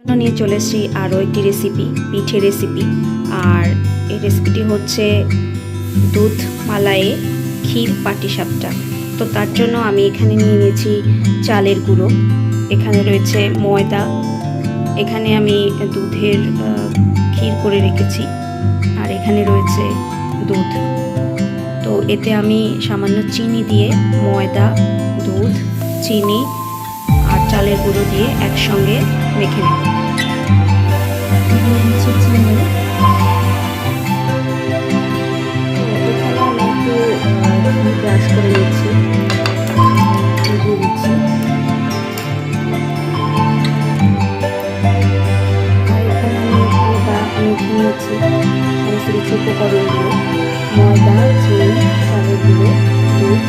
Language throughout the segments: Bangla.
নিয়ে চলে এসেছি আরও একটি রেসিপি, পিঠে রেসিপি। আর এই রেসিপিটি হচ্ছে দুধ মালাইয়ে ক্ষীর পাটিসাপটা। তো তার জন্য আমি এখানে নিয়ে নিয়েছি চালের গুঁড়ো, এখানে রয়েছে ময়দা, এখানে আমি দুধের ক্ষীর করে রেখেছি, আর এখানে রয়েছে দুধ। তো এতে আমি সামান্য চিনি দিয়ে, ময়দা, দুধ, চিনি আর চালের গুঁড়ো দিয়ে একসঙ্গে মেখে নেব। চিনি, এখানে আমি একটু ব্রাশ করে নিচ্ছি, দিয়ে দিচ্ছি। আর এখানে আমি পুরোটা মেখে নিয়েছি সমস্ত কিছু উপকরণগুলো, ময়দা, চিনি, চালের গুঁড়ো, দুধ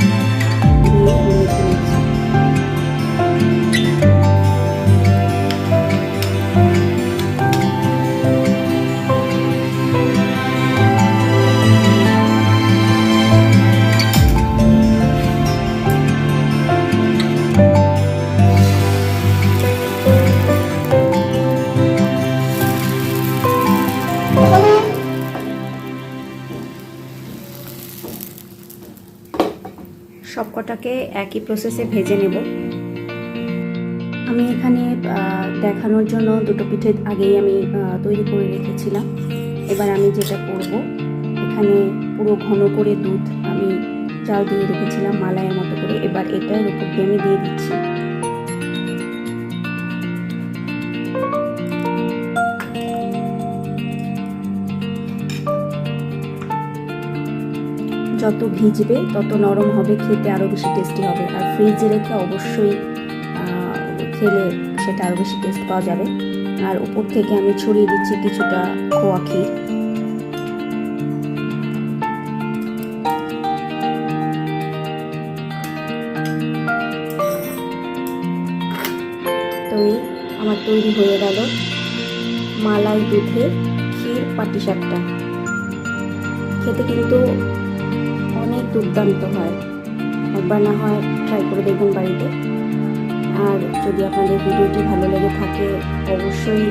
দিয়ে আমি মেখে নিচ্ছি। সবকটাকে একই প্রসেসে ভেজে নেব। আমি এখানে দেখানোর জন্য দুটো পিঠে আগেই আমি তৈরি করে রেখেছিলাম। এবার আমি যেটা করব, এখানে পুরো ঘন করে দুধ আমি জাল দিয়ে রেখেছিলাম মালাইয়ের মতো করে। এবার এটার উপর দিয়ে আমি দিয়ে দিচ্ছি। যত ভিজবে তত নরম হবে, খেতে আরও বেশি টেস্টি হবে। আর ফ্রিজে রেখে অবশ্যই খেলে সেটা আরও বেশি টেস্ট পাওয়া যাবে। আর উপর থেকে আমি ছড়িয়ে দিচ্ছি কিছুটা খোয়া ক্ষীর। তো আমার তৈরি হয়ে গেল মালাই দুধের ক্ষীর পাটিসাপটা। খেতে কিন্তু অনেক দুর্দান্ত হয়, একবার না হয় ট্রাই করে দেখবেন বাড়িতে। আর যদি আপনাদের ভিডিওটি ভালো লেগে থাকে অবশ্যই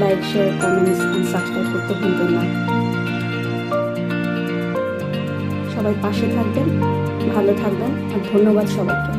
লাইক, শেয়ার, কমেন্টস আর সাবস্ক্রাইব করতে ভুলবেন না। সবাই পাশে থাকবেন, ভালো থাকবেন, আর ধন্যবাদ সবাইকে।